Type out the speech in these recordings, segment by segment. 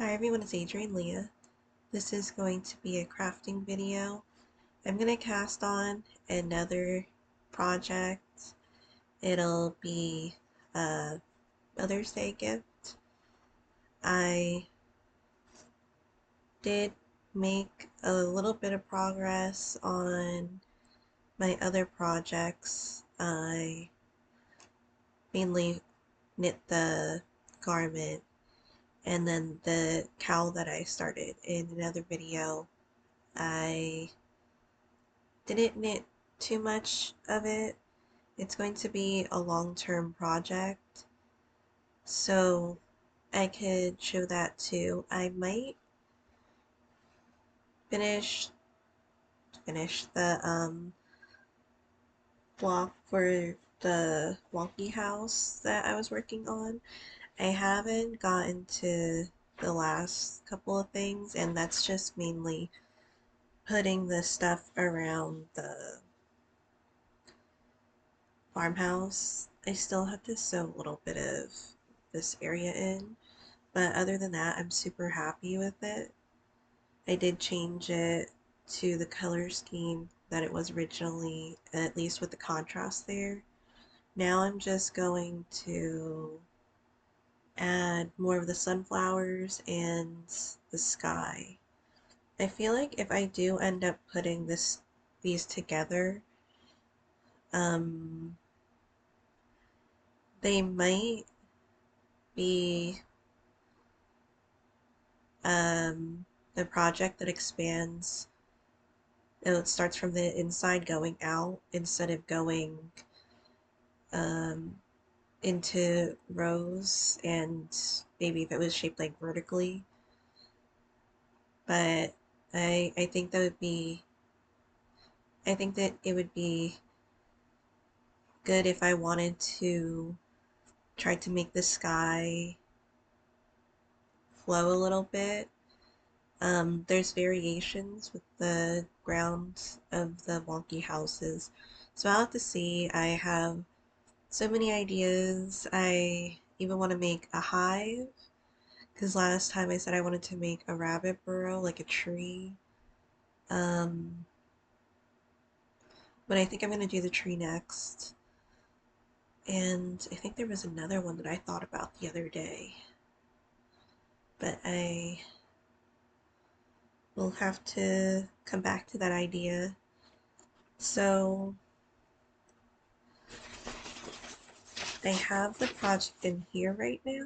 Hi everyone, it's Adrienne Leah. This is going to be a crafting video. I'm going to cast on another project. It'll be a Mother's Day gift. I did make a little bit of progress on my other projects. I mainly knit the garment and then the cowl that I started in another video. I didn't knit too much of it. It's going to be a long-term project, so I could show that too. I might finish the block for the wonky house that I was working on. I haven't gotten to the last couple of things, and that's just mainly putting the stuff around the farmhouse. I still have to sew a little bit of this area in, but other than that, I'm super happy with it. I did change it to the color scheme that it was originally, at least with the contrast there. Now I'm just going to add more of the sunflowers and the sky. I feel like if I do end up putting these together, um, they might be a project that expands. It starts from the inside going out instead of going um, into rows, and maybe if it was shaped like vertically. But I think that would be I think that it would be good if I wanted to try to make the sky flow a little bit. There's variations with the grounds of the wonky houses, so I'll have to see. I have so many ideas. I even want to make a hive, because last time I said I wanted to make a rabbit burrow, like a tree. Um, but I think I'm going to do the tree next. And I think there was another one that I thought about the other day, but I will have to come back to that idea. So I have the project in here right now,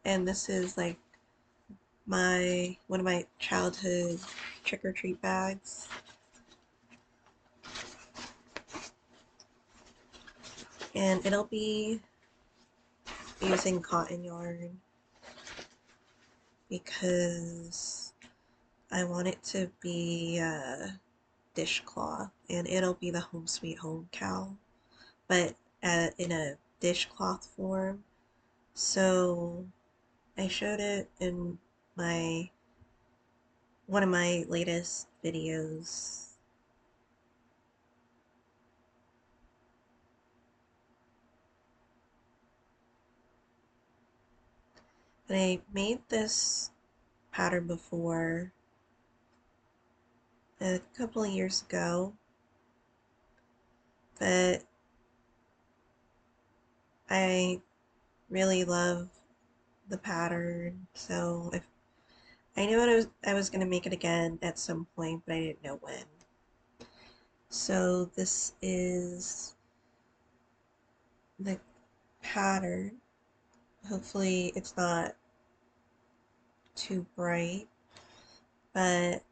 and this is like one of my childhood trick-or-treat bags. And it'll be using cotton yarn because I want it to be a dishcloth, and it'll be the Home Sweet Home cowl, but in a dishcloth form. So I showed it in my one of my latest videos. But I made this pattern before a couple of years ago, but I really love the pattern, so if I knew I was gonna make it again at some point, but I didn't know when. So this is the pattern. Hopefully it's not too bright, but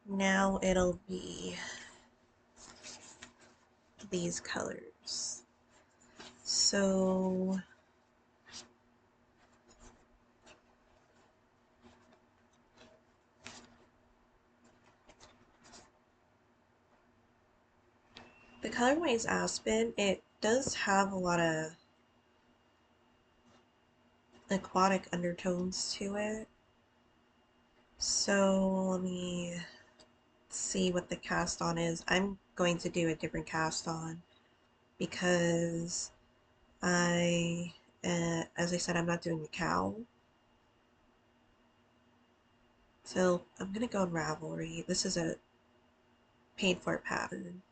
now it'll be these colors. So the colorway is Aspen. It does have a lot of aquatic undertones to it. So let me see what the cast on is. I'm going to do a different cast on because I As I said, I'm not doing the cow. So I'm gonna go in Ravelry. This is a paid for pattern.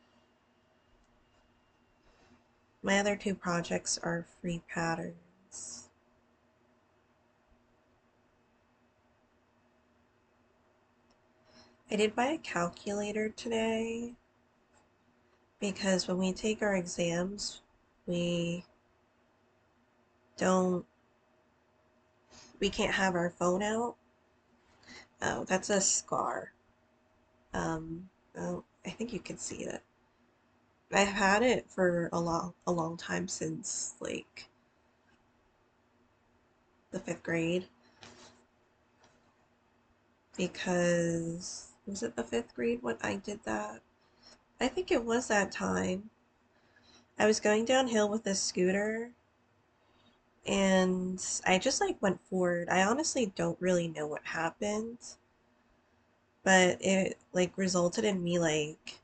My other two projects are free patterns. I did buy a calculator today because when we take our exams, we don't, we can't have our phone out. Oh, that's a scar. Oh, I think you can see it. I've had it for a long time since like the fifth grade because was it the fifth grade when I did that? I think it was that time. I was going downhill with this scooter and I just like went forward. I honestly don't really know what happened, but it like resulted in me like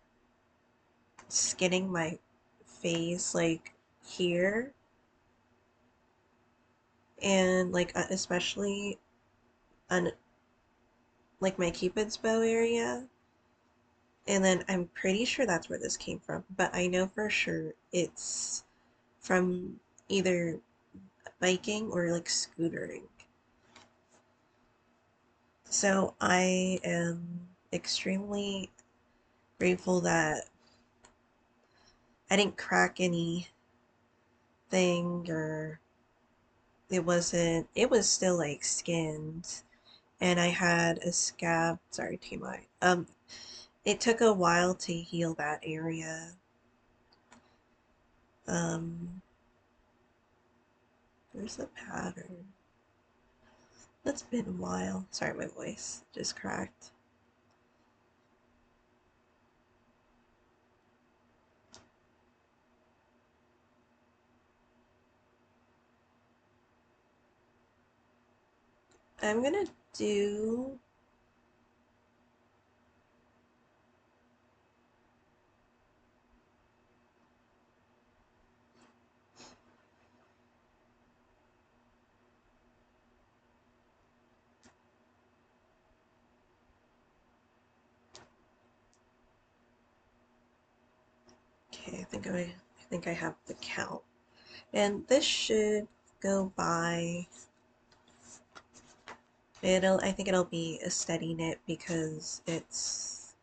skinning my face like here and like especially on like my cupid's bow area. And then I'm pretty sure that's where this came from, but I know for sure it's from either biking or like scootering. So I am extremely grateful that I didn't crack anything or it was still like skinned and I had a scab, sorry TMI. It took a while to heal that area. Um, Where's the pattern? That's been a while. Sorry, my voice just cracked. I'm gonna do okay, I think I have the count. And this should go by I think it'll be a steady knit because this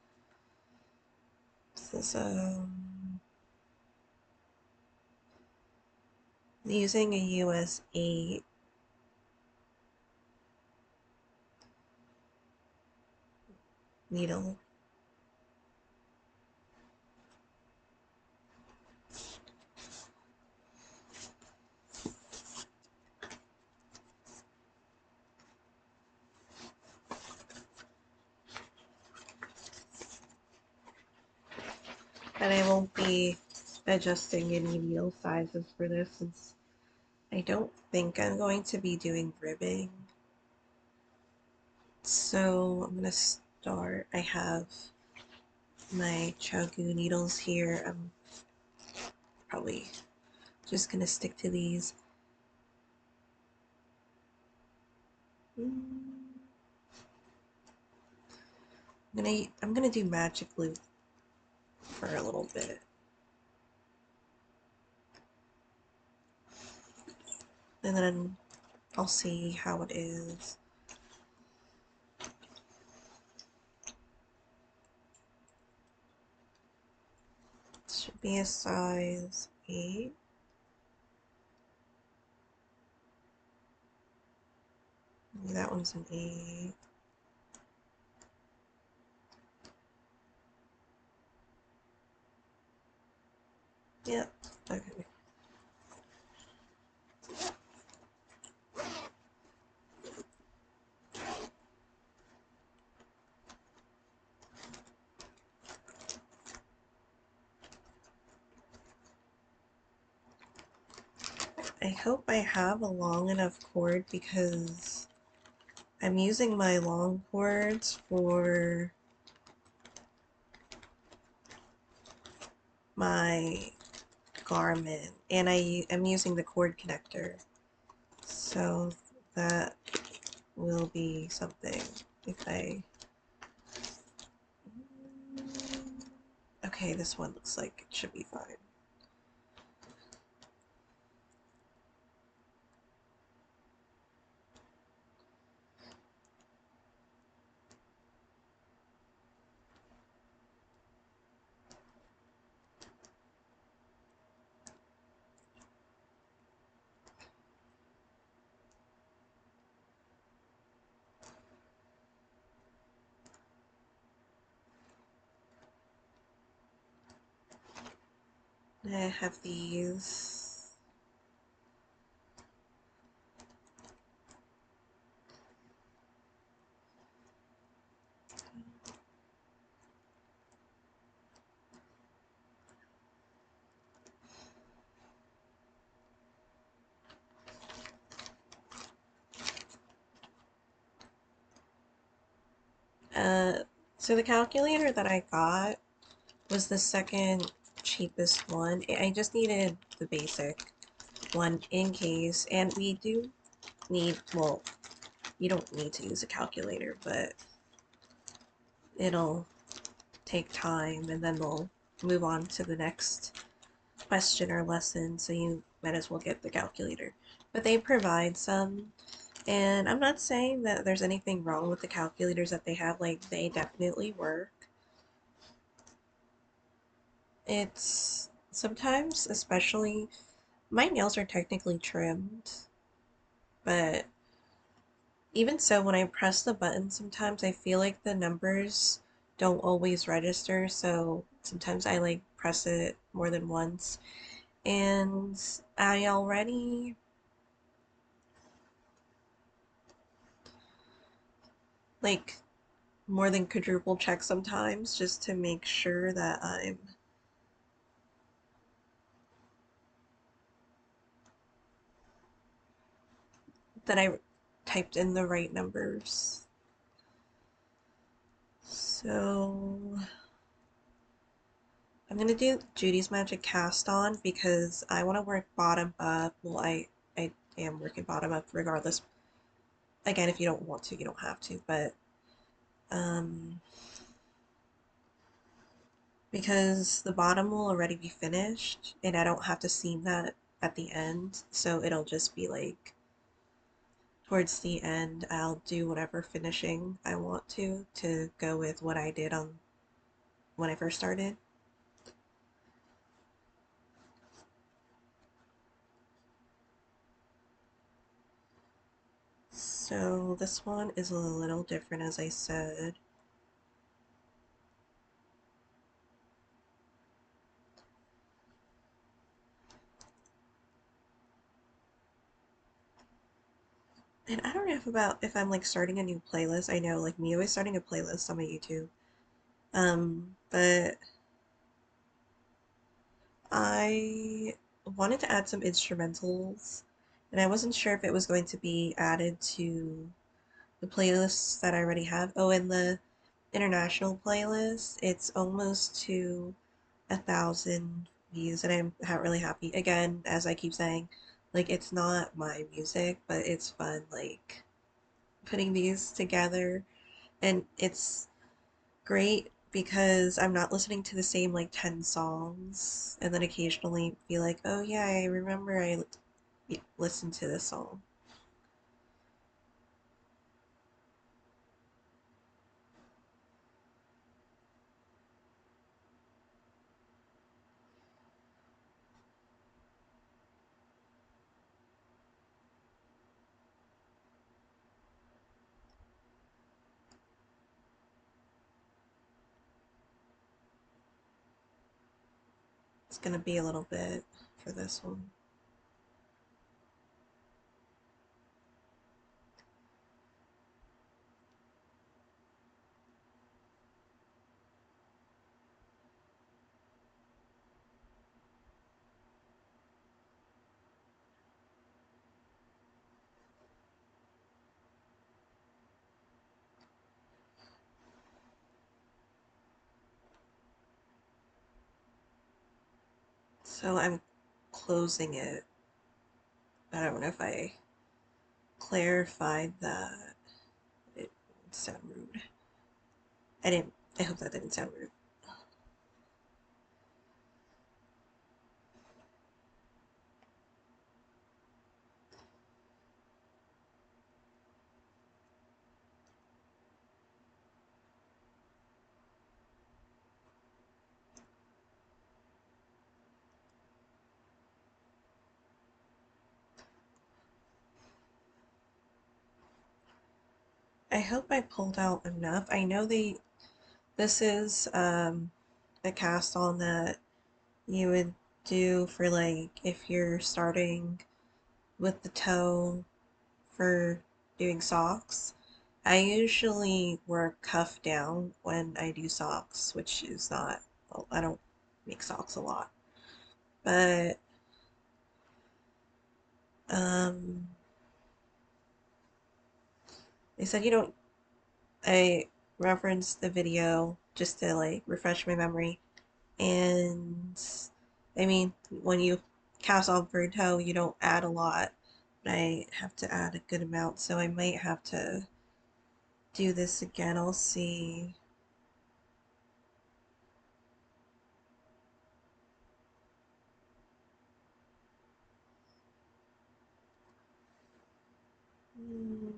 using a US 8 needle. And I won't be adjusting any needle sizes for this since I don't think I'm going to be doing ribbing. So I'm gonna start. I have my ChiaoGoo needles here. I'm probably just gonna stick to these. I'm gonna do magic loop for a little bit. And then I'll see how it is. It should be a size 8. That one's an 8. Yep, okay. I hope I have a long enough cord because I'm using my long cords for my garment and I'm using the cord connector. So that will be something if I... Okay, this one looks like it should be fine. I have these. Uh, so the calculator that I got was the second cheapest one. I just needed the basic one in case, and we do need, well, you don't need to use a calculator, but it'll take time and then we'll move on to the next question or lesson, so you might as well get the calculator. But they provide some, and I'm not saying that there's anything wrong with the calculators that they have, like, they definitely work. It's sometimes, especially, my nails are technically trimmed, but even so, when I press the button, sometimes I feel like the numbers don't always register, so sometimes I like press it more than once. And I already like more than quadruple check sometimes just to make sure that I typed in the right numbers. So I'm gonna do Judy's Magic Cast On because I want to work bottom up. Well, I am working bottom up regardless. Again, if you don't want to, you don't have to, but um, because the bottom will already be finished and I don't have to seam that at the end, so it'll just be like towards the end I'll do whatever finishing I want to go with what I did on when I first started. So this one is a little different, as I said. And I don't know if I'm like starting a new playlist. I know like Mio is starting a playlist on my YouTube. But I wanted to add some instrumentals, and I wasn't sure if it was going to be added to the playlists that I already have. Oh, and the international playlist, it's almost to 1,000 views, and I'm really happy. Again, as I keep saying, like it's not my music, but it's fun, like putting these together, and it's great because I'm not listening to the same like 10 songs and then occasionally be like, oh yeah, I remember I listened to this song. It's gonna be a little bit for this one. So I'm closing it. I don't know if I clarified that. It didn't sound rude. I hope that didn't sound rude. I hope I pulled out enough. I know this is a cast on that you would do for like if you're starting with the toe for doing socks. I usually work cuff down when I do socks, which is not, well, I don't make socks a lot. But um they said you don't I referenced the video just to like refresh my memory. And I mean, when you cast off bird toe, you don't add a lot, but I have to add a good amount, so I might have to do this again. I'll see. Hmm,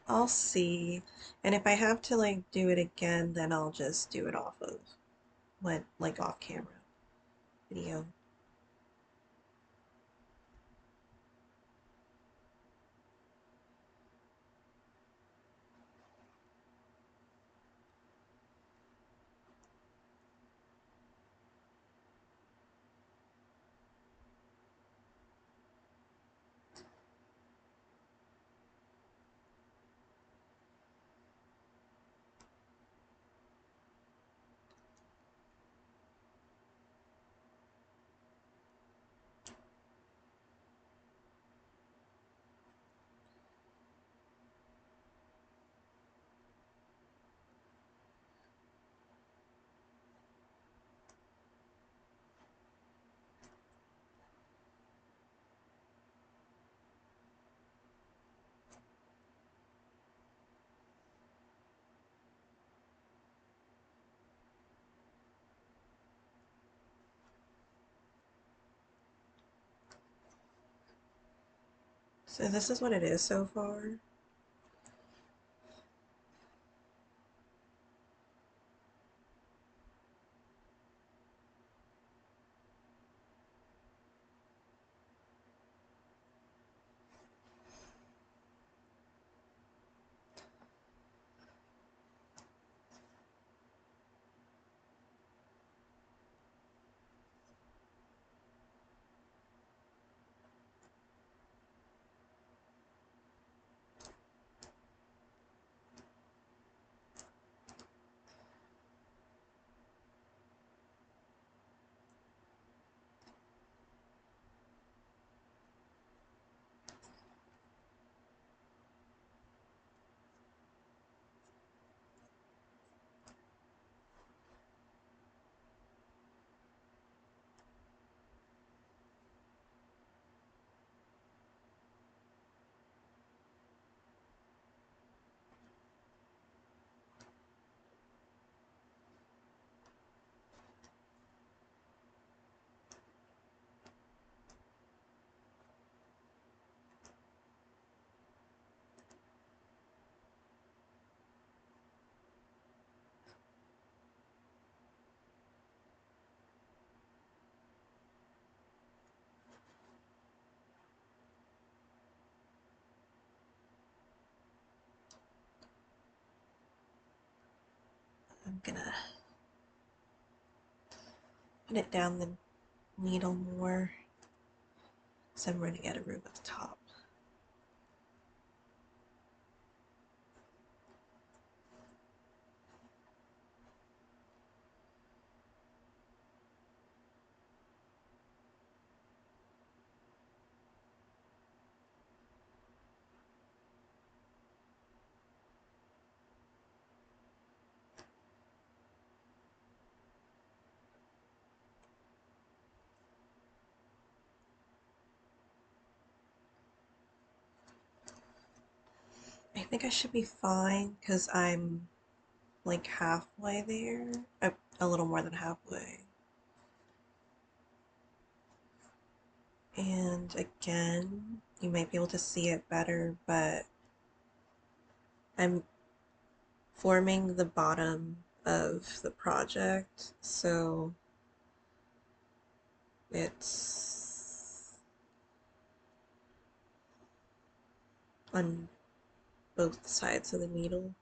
I'll see. And if I have to like do it again, then I'll just do it off of like off camera video. So this is what it is so far. I'm gonna put it down the needle more, so I'm running out of room at the top. I think I should be fine because I'm like halfway there. A little more than halfway. And again, you might be able to see it better, but I'm forming the bottom of the project, so it's on both sides of the needle.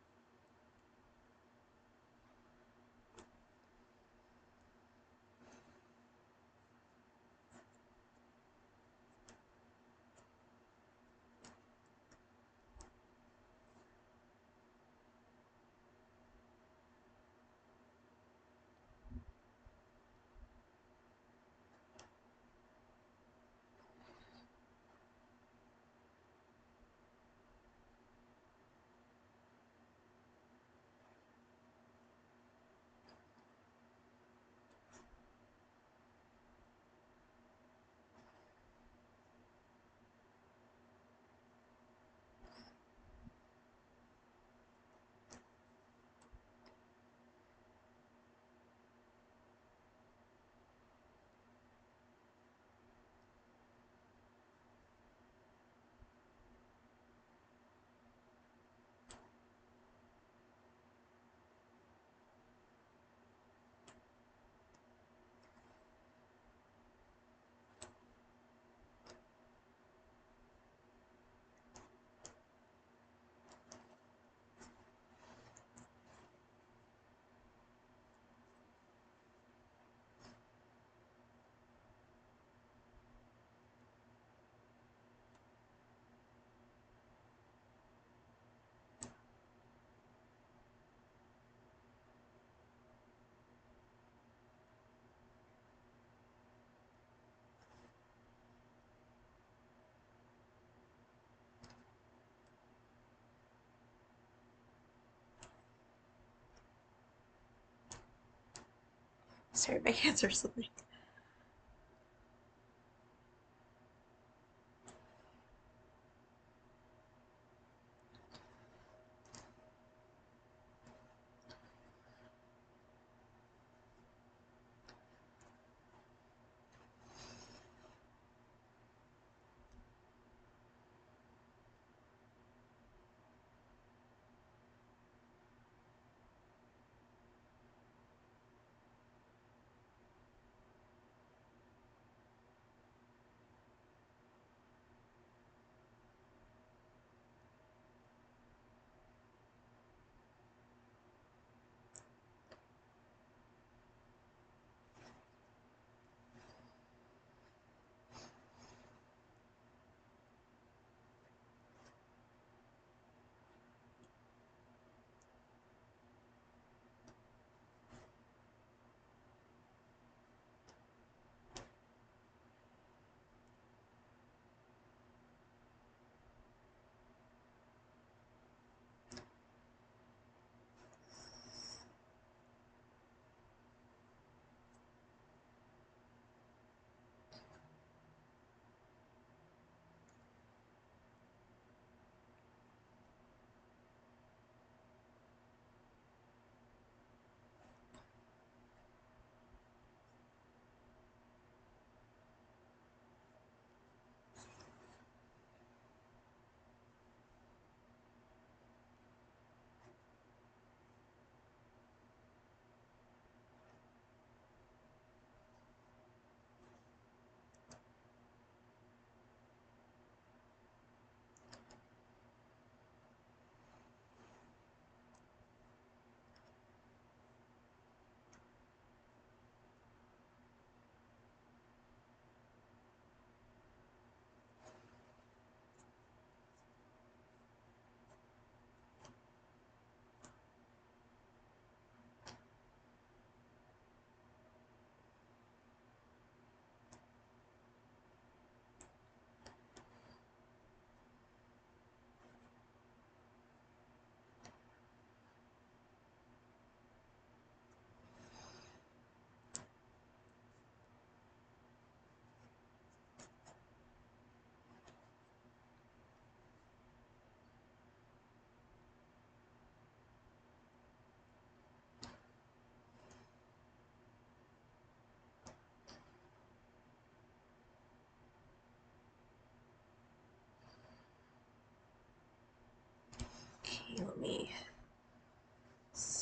Sorry, my hands are slipping.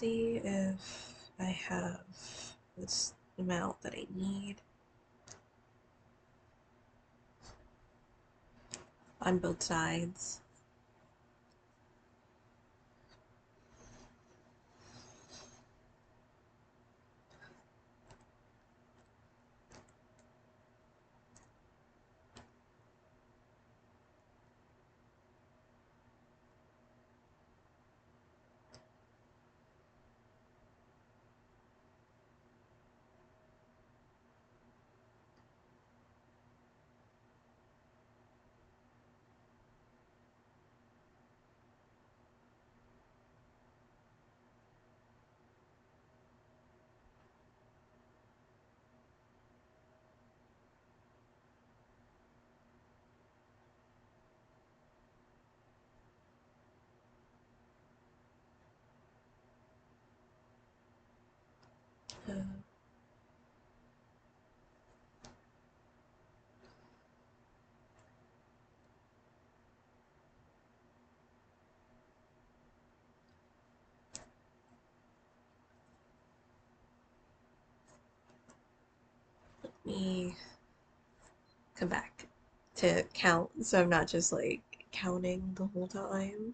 see if I have this amount that I need on both sides. Uh, Let me come back to count so I'm not just like counting the whole time.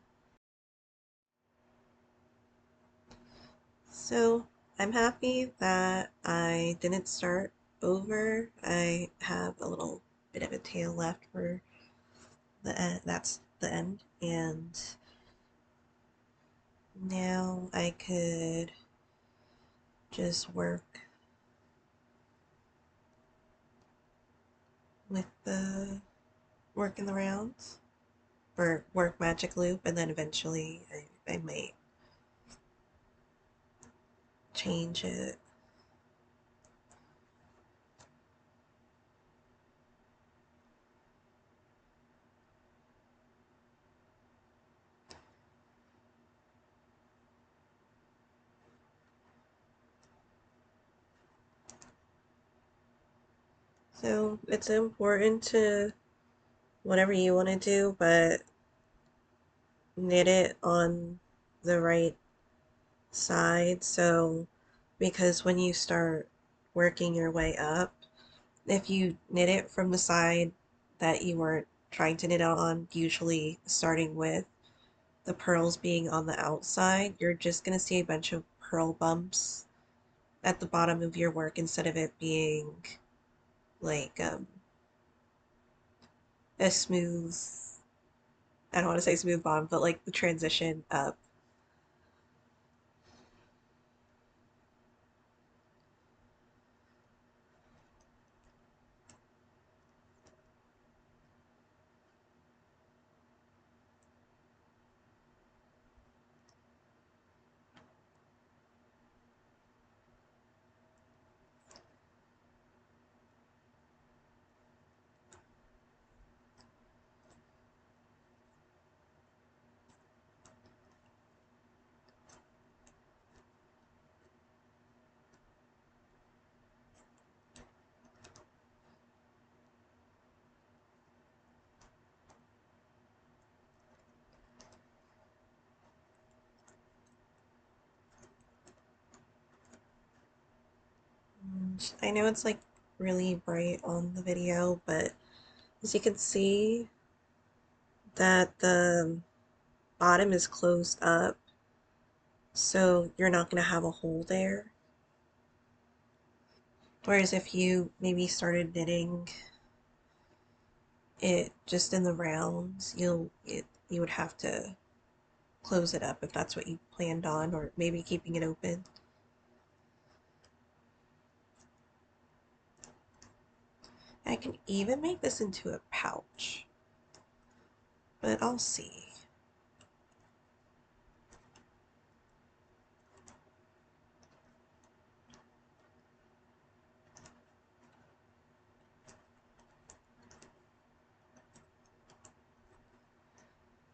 So I'm happy that I didn't start over. I have a little bit of a tail left for the end. That's the end. And now I could just with the work in the rounds or work magic loop, and then eventually I might change it. So it's important to whatever you want to do, but knit it on the right side. So, because when you start working your way up, if you knit it from the side that you were trying to knit out on, usually starting with the pearls being on the outside, you're just going to see a bunch of pearl bumps at the bottom of your work instead of it being like a smooth, I don't want to say smooth bottom, but like the transition up. I know it's like really bright on the video, but as you can see that the bottom is closed up, so you're not going to have a hole there. Whereas if you maybe started knitting it just in the rounds, you would have to close it up if that's what you planned on, or maybe keeping it open. I can even make this into a pouch, but I'll see.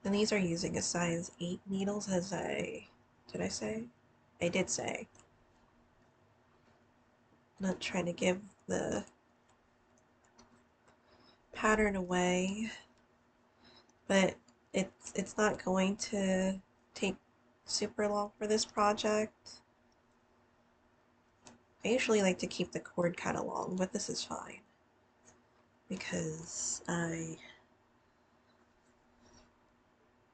And these are using a size 8 needles, did I say? I did say. I'm not trying to give the pattern away, but it's not going to take super long for this project. I usually like to keep the cord kind of long, but this is fine because I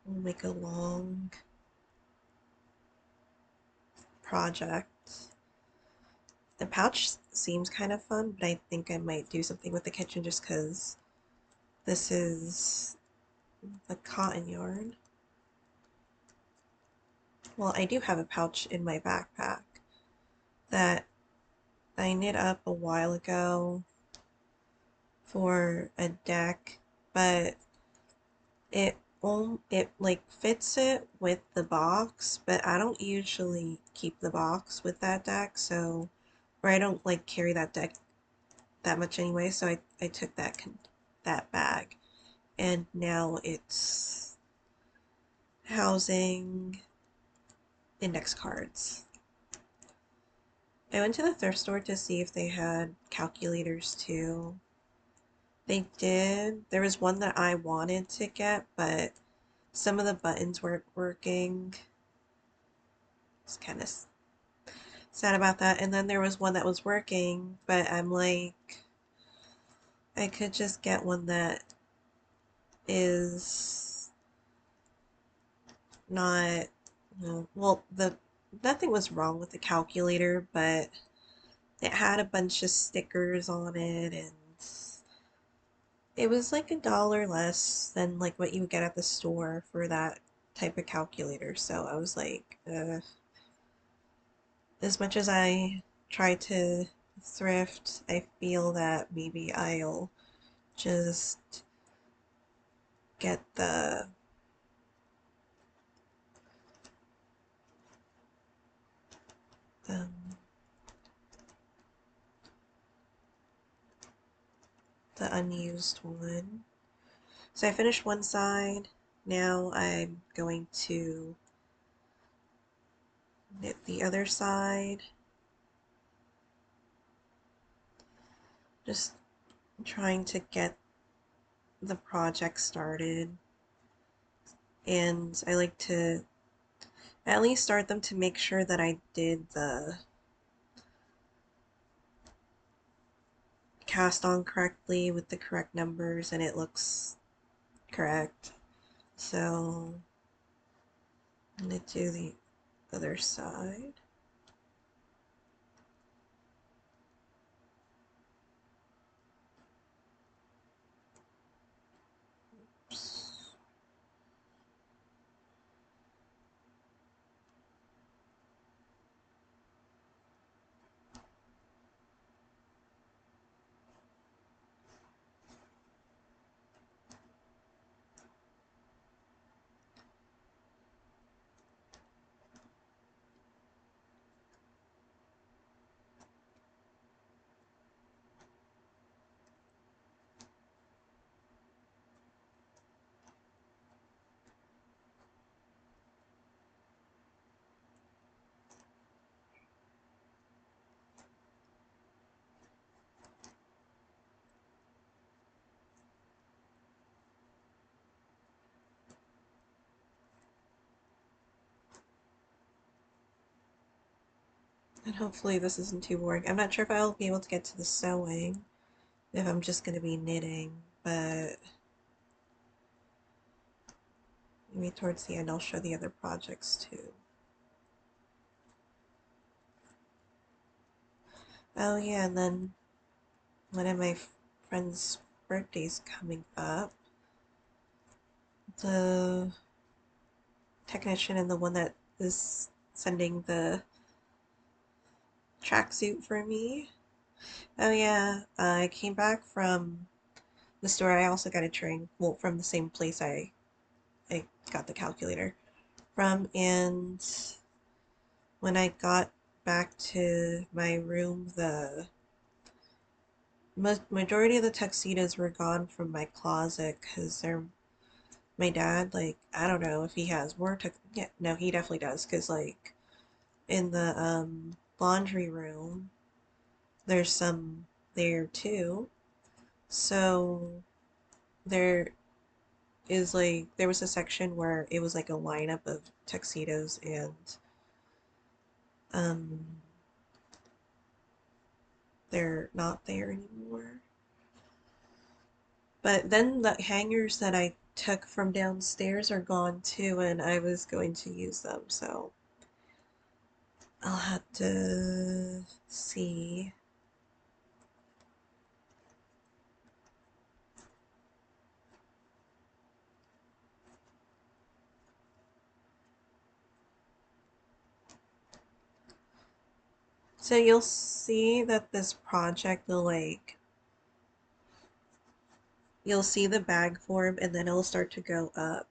will make a long project. The pouch seems kind of fun, but I think I might do something with the kitchen just because this is the cotton yarn. Well, I do have a pouch in my backpack that I knit up a while ago for a deck, but it like fits it with the box, but I don't usually keep the box with that deck, so or I don't like carry that deck that much anyway, so I took that bag and now it's housing index cards. I went to the thrift store to see if they had calculators too. They did. There was one that I wanted to get, but some of the buttons weren't working. It's kind of sad about that. And then there was one that was working, but I'm like, I could just get one that is not, well, the nothing was wrong with the calculator, but it had a bunch of stickers on it, and it was like $1 less than like what you would get at the store for that type of calculator. So I was like, as much as I try to thrift, I feel that maybe I'll just get um, the unused one. So I finished one side. Now I'm going to knit the other side. Just trying to get the project started. And I like to at least start them to make sure that I did the cast on correctly with the correct numbers and it looks correct. So I'm going to do the other side. Oops. And hopefully this isn't too boring. I'm not sure if I'll be able to get to the sewing if I'm just going to be knitting, but maybe towards the end I'll show the other projects too. Oh yeah, and then one of my friend's birthday's coming up. The technician and the one that is sending the tracksuit for me. Oh yeah, I came back from the store. I also got a train, well, from the same place I got the calculator from, and when I got back to my room, the majority of the tuxedos were gone from my closet because they're my dad, like, I don't know if he has more yeah, no, he definitely does, because like in the laundry room there's some there too, so they're is like there was a section where it was like a lineup of tuxedos and um they're not there anymore. But then the hangers that I took from downstairs are gone too, and I was going to use them, so I'll have to see. So you'll see that this project will like you'll see the bag form and then it'll start to go up.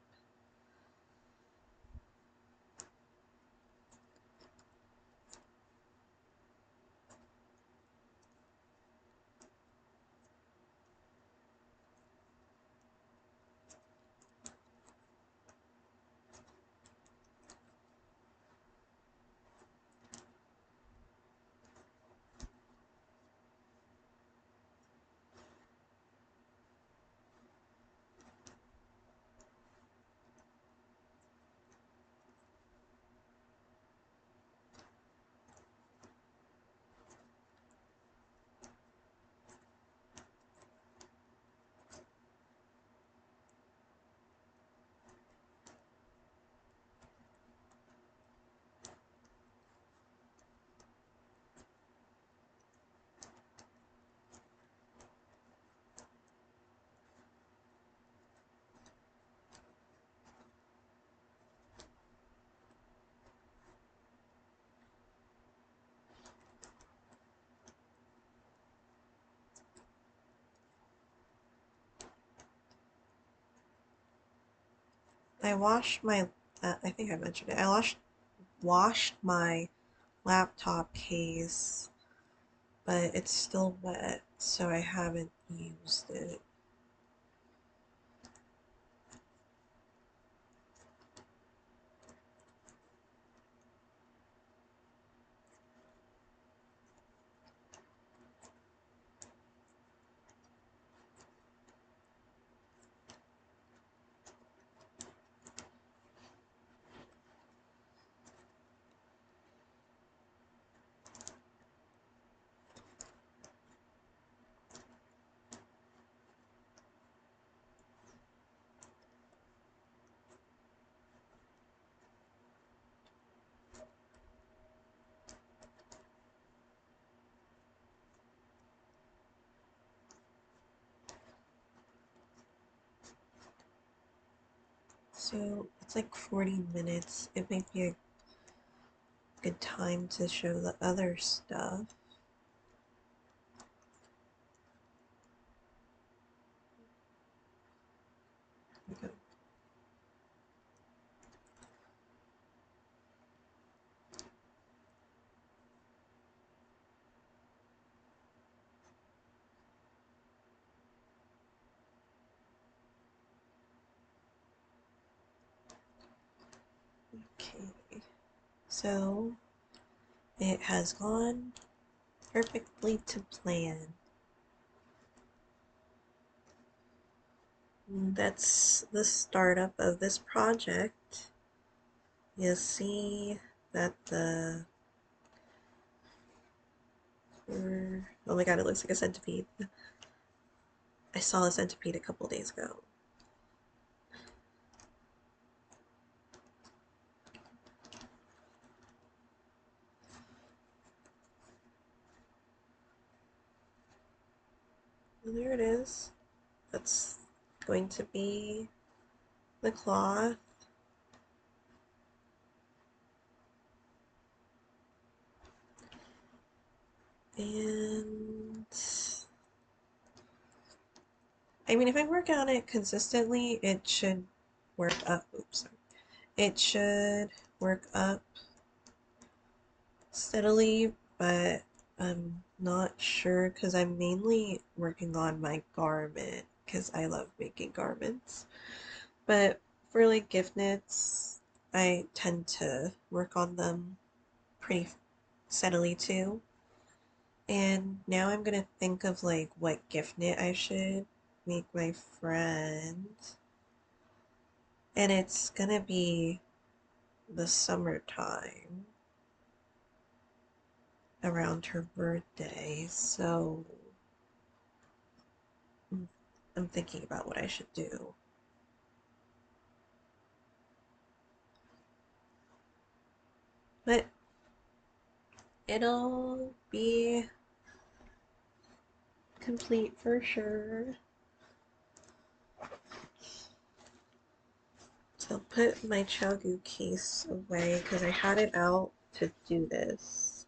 I washed my I think I mentioned it. I washed my laptop case, but it's still wet, so I haven't used it. So it's like 40 minutes. It might be a good time to show the other stuff. Okay. Okay. So it has gone perfectly to plan. That's the startup of this project. You'll see that oh my god, it looks like a centipede. I saw a centipede a couple days ago. And there it is. That's going to be the cloth. And I mean, if I work on it consistently, it should work up. Oops, sorry. It should work up steadily, but I'm not sure because I'm mainly working on my garment because I love making garments. But for like gift knits, I tend to work on them pretty steadily too. And now I'm gonna think of like what gift knit I should make my friend. And it's gonna be the summertime around her birthday, so I'm thinking about what I should do. But it'll be complete for sure. So I'll put my ChiaoGoo case away because I had it out to do this.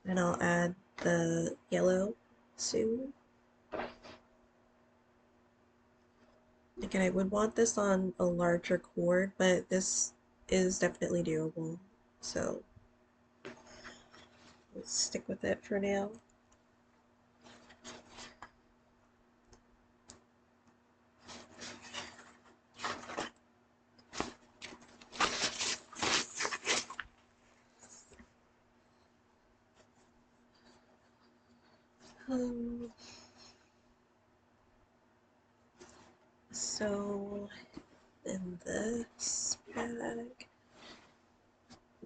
And I'll add the yellow soon. Again, I would want this on a larger cord, but this is definitely doable. So let's stick with it for now. So in this bag,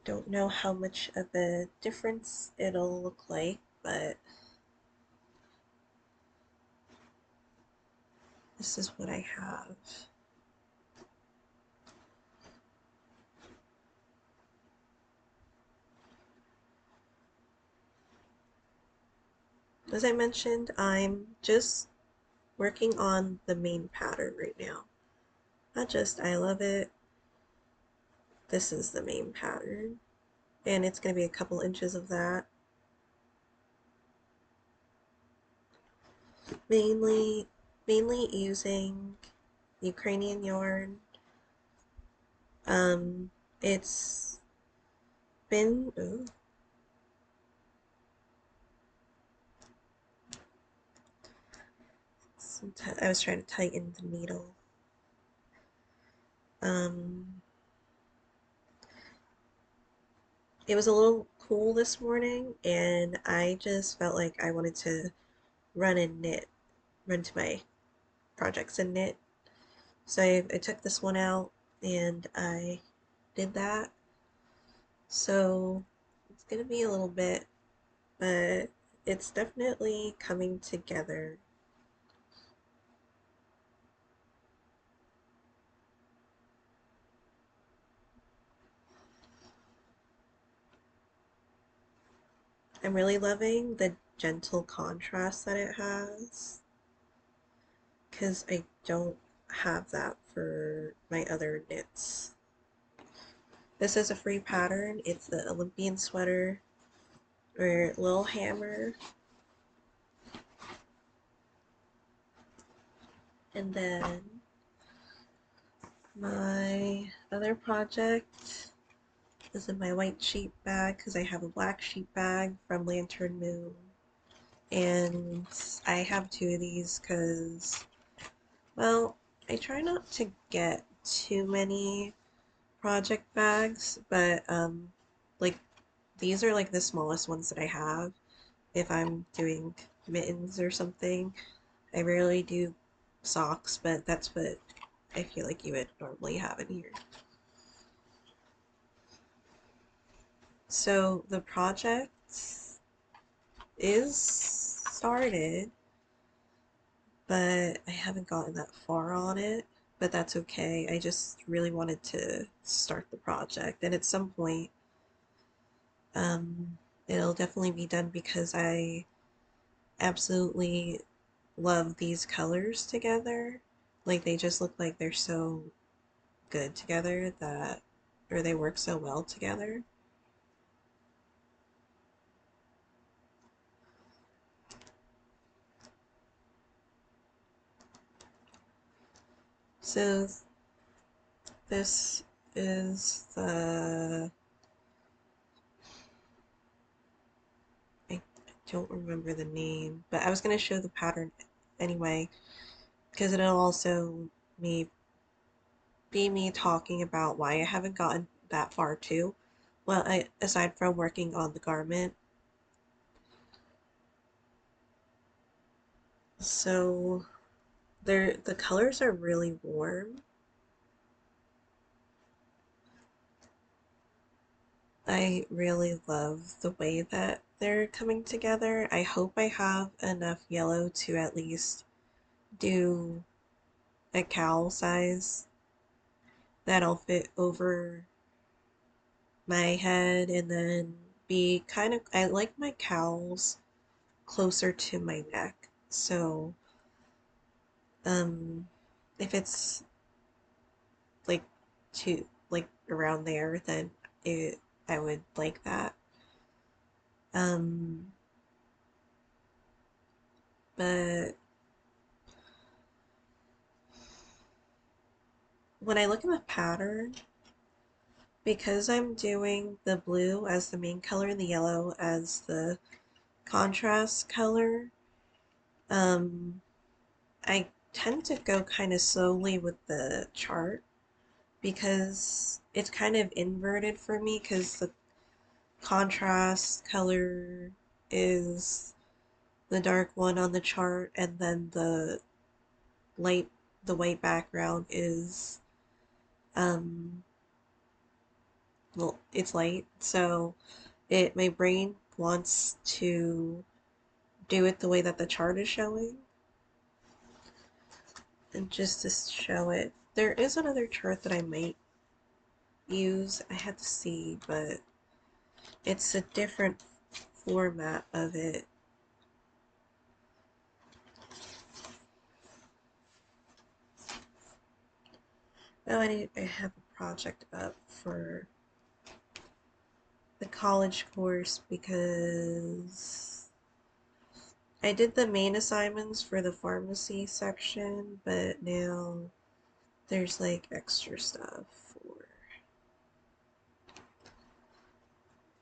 don't know how much of a difference it'll look like, but this is what I have. As I mentioned, I'm just working on the main pattern right now. Not just I love it, this is the main pattern. And it's going to be a couple inches of that. Mainly using Ukrainian yarn. It's been, ooh, I was trying to tighten the needle. It was a little cool this morning, and I just felt like I wanted to run to my projects and knit. So I took this one out and I did that. So it's gonna be a little bit, but it's definitely coming together. I'm really loving the gentle contrast that it has, because I don't have that for my other knits. This is a free pattern. It's the Olympian sweater or Lilyhammer. And then my other project is in my white sheep bag because I have a black sheep bag from Lantern Moon. And I have two of these because, well, I try not to get too many project bags, but like these are like the smallest ones that I have if I'm doing mittens or something. I rarely do socks, but that's what I feel like you would normally have in here. So the project is started, but I haven't gotten that far on it, but that's okay. I just really wanted to start the project, and at some point, it'll definitely be done because I absolutely love these colors together. Like they just look like they're so good together that, or they work so well together. So this is I don't remember the name, but I was going to show the pattern anyway, because it'll also me be me talking about why I haven't gotten that far too. Well, aside from working on the garment. So the colors are really warm. I really love the way that they're coming together. I hope I have enough yellow to at least do a cowl size that'll fit over my head and then be kind of, I like my cowls closer to my neck. So, um, if it's like like around there, then it, I would like that. Um, but when I look at the pattern, because I'm doing the blue as the main color and the yellow as the contrast color, um, I tend to go kind of slowly with the chart because it's kind of inverted for me because the contrast color is the dark one on the chart and then light the white background is um well it's light, so it my brain wants to do it the way that the chart is showing. And just to show it, there is another chart that I might use. I had to see, but it's a different format of it. Oh, I have a project up for the college course because I did the main assignments for the pharmacy section, but now there's like extra stuff for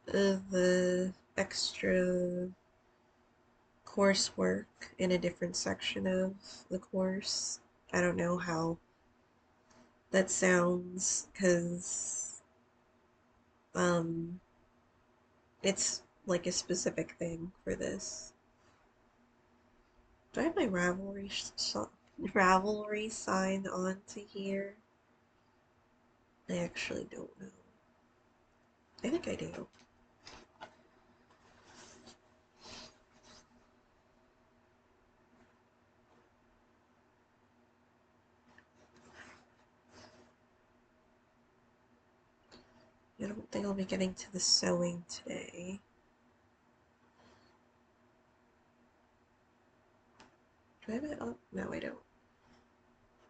the extra coursework in a different section of the course. I don't know how that sounds because um it's like a specific thing for this. Do I have my Ravelry sign on to here? I actually don't know. I think I do. I don't think I'll be getting to the sewing today. Do I have it up? No, I don't.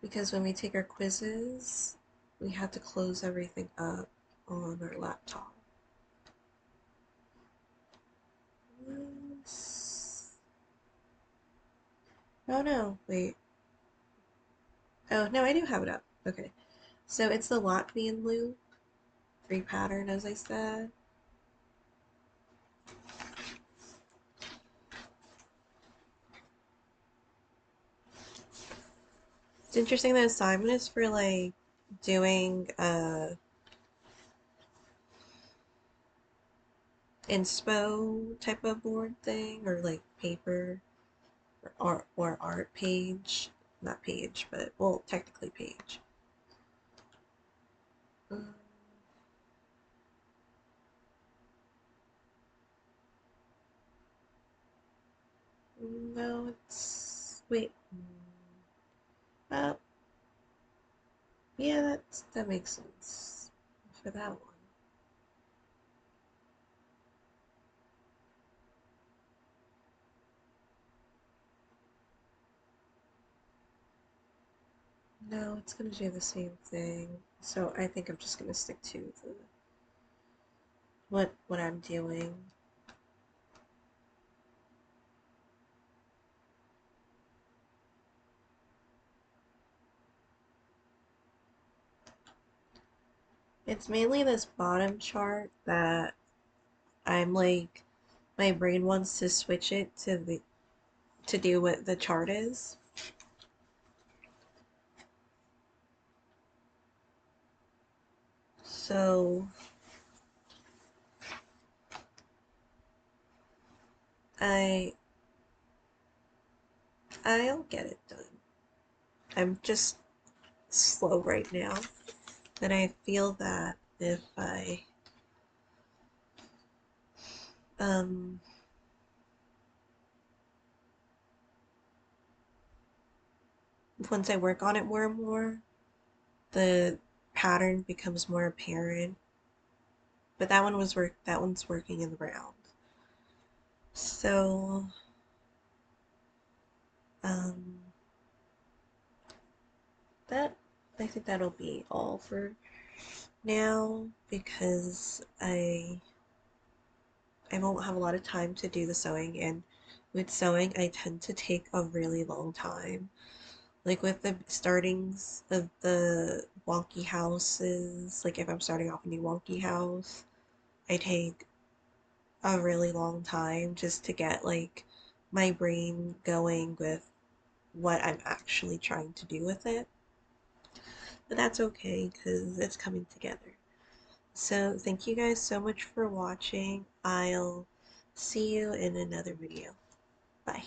Because when we take our quizzes, we have to close everything up on our laptop. Oh no, wait. Oh, no, I do have it up. Okay. So it's the Latvian loop, free pattern, as I said. It's interesting the assignment is for like doing inspo type of board thing or like paper or art page. Not page, but well, technically page. Um, no, it's wait. Uh, yeah, that makes sense for that one. No, it's gonna do the same thing. So I think I'm just gonna stick to the what I'm doing. It's mainly this bottom chart that I'm like my brain wants to switch it to do what the chart is. So I I'll get it done. I'm just slow right now. And I feel that if I um once I work on it more and more, the pattern becomes more apparent. But that one's working in the round. So um that I think that'll be all for now because I won't have a lot of time to do the sewing, and with sewing I tend to take a really long time. Like with the startings of the wonky houses, like if I'm starting off a new wonky house, I take a really long time just to get like my brain going with what I'm actually trying to do with it. But that's okay because it's coming together. So thank you guys so much for watching. I'll see you in another video. Bye.